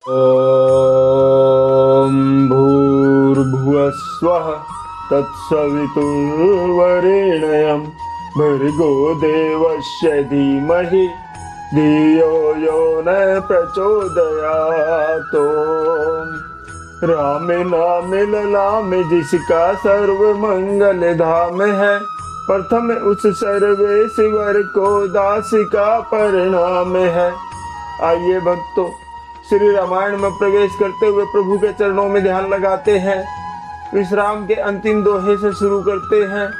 ॐ भूर्भुवः स्वः तत्सवितुर्वरेण्यं भर्गो देवस्य धीमहि धियो यो न प्रचोदयात्। राम नाम ललाम जिसका सर्व मंगल धाम है, प्रथम उस सर्वेश्वर को दास का परिणाम है। आइए भक्तों, श्री रामायण में प्रवेश करते हुए प्रभु के चरणों में ध्यान लगाते हैं। विश्राम के अंतिम दोहे से शुरू करते हैं।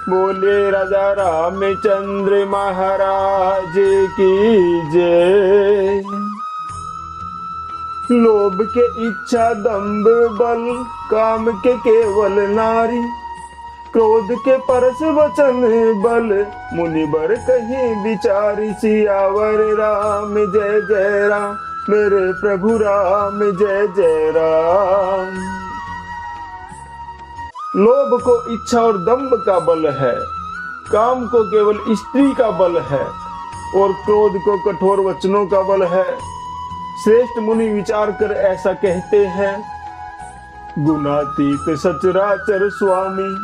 बोले राजा रामचंद्र महाराज की जय। लोभ के इच्छा दंभ बल, काम के केवल नारी, क्रोध के परस वचन बल, मुनिबर कहीं विचारी। सियावर राम जय जय राम, मेरे प्रभु राम जय जय राम। लोभ को इच्छा और दंभ का बल है, काम को केवल स्त्री का बल है और क्रोध को कठोर वचनों का बल है। श्रेष्ठ मुनि विचार कर ऐसा कहते हैं। गुणातीत सचराचर स्वामी,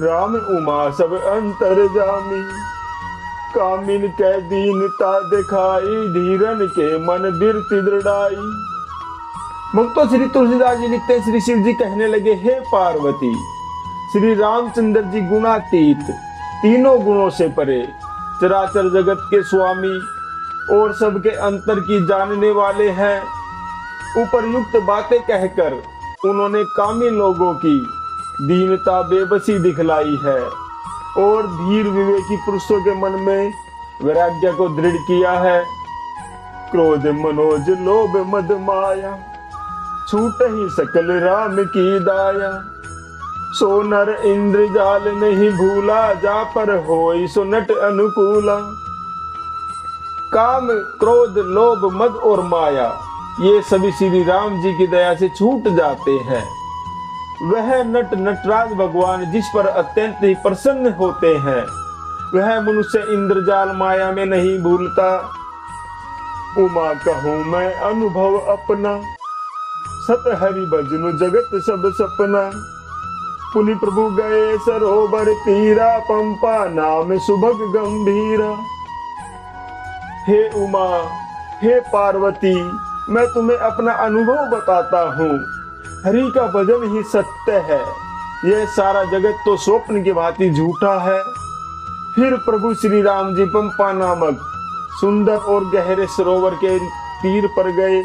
राम उमा सब अंतर्जामी। कामिन कै दीनता दिखाई, धीरन के मन बिरति दृढ़ाई। भक्तों, श्री तुलसीदास जी लिखते हैं, श्री शिव जी कहने लगे, हे पार्वती, श्री रामचंद्र जी गुणातीत, तीनों गुणों से परे, चराचर जगत के स्वामी और सबके अंतर की जानने वाले हैं। उपरयुक्त बातें कहकर उन्होंने कामी लोगों की दीनता बेबसी दिखलाई है और धीर विवेकी पुरुषों के मन में वैराग्य को दृढ़ किया है। क्रोध मनोज लोभ मद माया, छूट ही सकल राम की दाया। सो नर इंद्र जाल नहीं भूला, जा पर होई सो नट अनुकूला। काम, क्रोध, लोभ, मद और माया, ये सभी श्री राम जी की दया से छूट जाते हैं। वह नटराज भगवान जिस पर अत्यंत ही प्रसन्न होते हैं, वह मनुष्य इंद्रजाल माया में नहीं भूलता। उमा कहूं मैं अनुभव अपना, सत हरि भजनु जगत सब सपना। पुनि प्रभु गए सरोवर तीरा, पंपा नाम सुभग गंभीरा। हे उमा, हे पार्वती, मैं तुम्हें अपना अनुभव बताता हूँ। हरि का भजन ही सत्य है, यह सारा जगत तो स्वप्न की भांति झूठा है। फिर प्रभु श्री राम जी पंपा नामक सुंदर और गहरे सरोवर के तीर पर गए।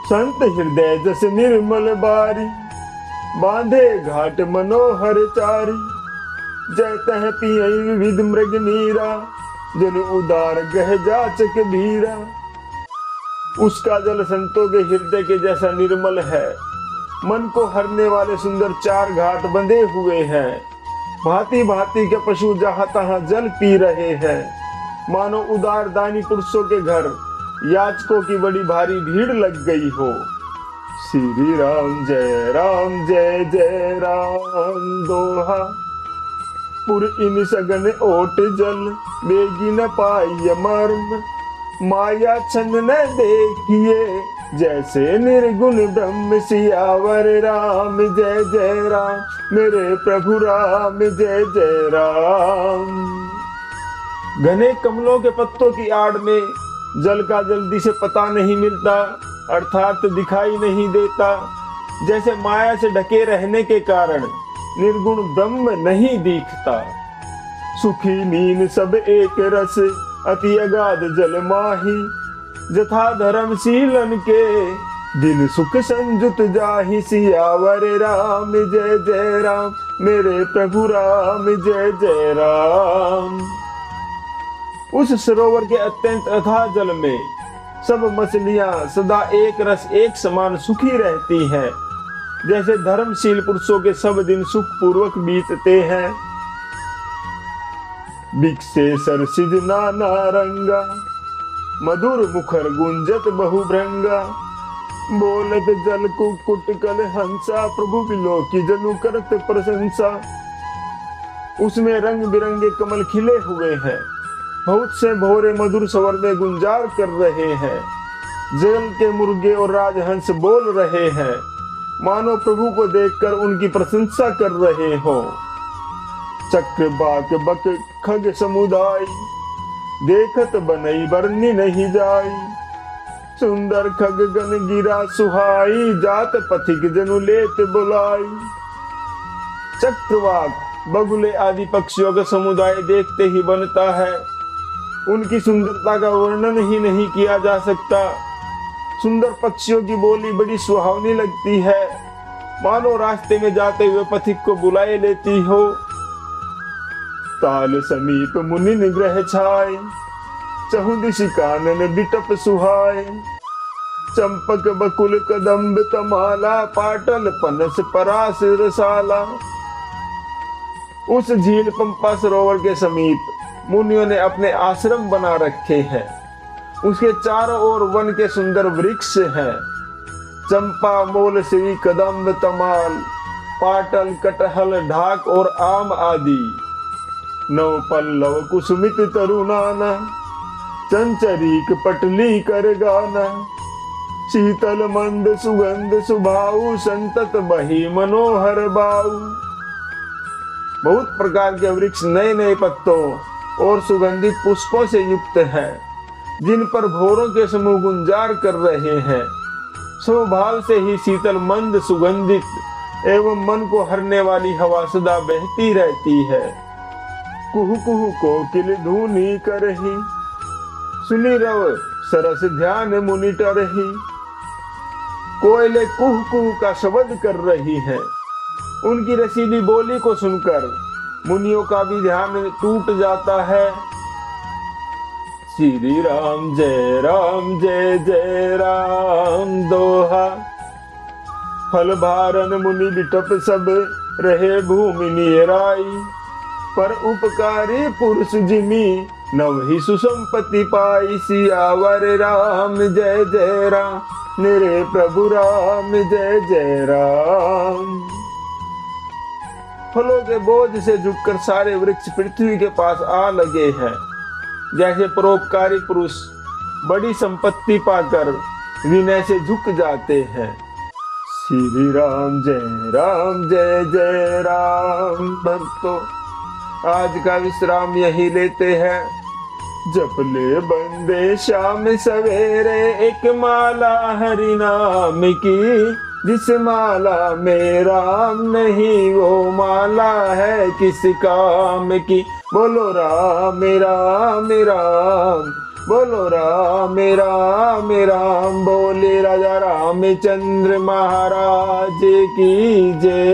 संत हृदय जस निर्मल बारी, बांधे घाट मनोहर चारी। जय तह पियई विविध मृग नीरा, जन उदार गह जाचक भीरा। उसका जल संतों के हृदय के जैसा निर्मल है। मन को हरने वाले सुंदर 4 घाट बंधे हुए हैं। भांति भांति के पशु जहां तहां जल पी रहे हैं। मानो उदार दानी पुरुषों के घर याचकों की बड़ी भारी भीड़ लग गई हो। श्री राम जय जय राम दोहा। पुर इन सगन ओट जल, बेगी न पाई मर्म। माया छन न देखिए, जैसे निर्गुण ब्रह्म। सियावर राम जय जय राम, मेरे प्रभु राम जय जय राम। घने कमलों के पत्तों की आड़ में जल का जल्दी से पता नहीं मिलता, अर्थात दिखाई नहीं देता। जैसे माया से ढके रहने के कारण निर्गुण ब्रह्म नहीं दिखता। सुखी मीन सब एक रस, अति अगाध जल माही। जथा धर्मशीलन के, दिन सुख संजुत जाहि। सियावर राम जय जय राम, मेरे प्रभु राम जय जय राम। उस सरोवर के अत्यंत अथाह जल में सब मछलियां सदा एक रस एक समान सुखी रहती हैं। जैसे धर्मशील पुरुषों के सब दिन सुख पूर्वक बीतते हैं। बिकसे सरसिज नाना रंगा, मधुर मुखर गुंजत बहुभृंगा। बोलत जल कुक्कुट कल हंसा, प्रभु बिलो की जनु करत प्रशंसा। उसमें रंग बिरंगे कमल खिले हुए हैं, बहुत से भौरे मधुर स्वर में गुंजार कर रहे हैं। जल के मुर्गे और राजहंस बोल रहे हैं, मानो प्रभु को देखकर उनकी प्रशंसा कर रहे हो। चक्रवाक बक खग समुदाय, देखत बनई बरनी नहीं जाई। सुंदर खग गन गिरा सुहाई, जात पथिक जनु लेत बुलाई। चक्रवाक बगुले आदि पक्षियों का समुदाय देखते ही बनता है। उनकी सुंदरता का वर्णन ही नहीं किया जा सकता। सुंदर पक्षियों की बोली बड़ी सुहावनी लगती है, मानो रास्ते में जाते हुए पथिक को बुलाए लेती हो। ताल समीप मुनि निग्रह छाए, चहु दिशि कानन बिटप सुहाए। चंपक बकुल कदम्ब तमाला, पाटल पनस परास रसाला। उस झील पंपा सरोवर के समीप मुनियों ने अपने आश्रम बना रखे हैं। उसके चारों ओर वन के सुंदर वृक्ष हैं, चंपा मोल श्री कदम्ब तमाल, पाटल कटहल ढाक और आम आदि। नव पल्लव कुसुमित तरुणाना, चंचरीक पटली कर गाना। शीतल मंद सुगंध सुभाऊ, संतत बही मनोहर बाऊ। बहुत प्रकार के वृक्ष नए नए पत्तों और सुगंधित पुष्पों से युक्त है, जिन पर भौरों के समूह गुंजार कर रहे हैं। स्वभाव से ही शीतल मंद सुगंधित एवं मन को हरने वाली हवा सदा बहती रहती है। कुहू कुहू कोकिल धूनी करही, सुनी रव सरस ध्यान मुनि टरही। कोयले कुह कुह का शब्द कर रही है। उनकी रसीली बोली को सुनकर मुनियों का भी ध्यान टूट जाता है। श्री राम जय जय राम दोहा। फल भारन मुनि बिटप सब, रहे भूमि निराई। पर उपकारी पुरुष जिमी, नव ही सुसंपत्ति पाई। सियावर राम जय जय राम, मेरे प्रभु राम जय जय राम। फलों के बोझ से झुककर सारे वृक्ष पृथ्वी के पास आ लगे हैं। जैसे परोपकारी पुरुष बड़ी संपत्ति पाकर विनय से झुक जाते हैं। श्री राम जय जय राम। भक्तों, आज का विश्राम यही लेते हैं। जप ले बंदे शाम सवेरे, एक माला हरि नाम की। जिस माला में राम नहीं, वो माला है किस काम की। बोलो राम राम राम, बोलो राम राम राम। बोले राजा रामचंद्र महाराज की जय।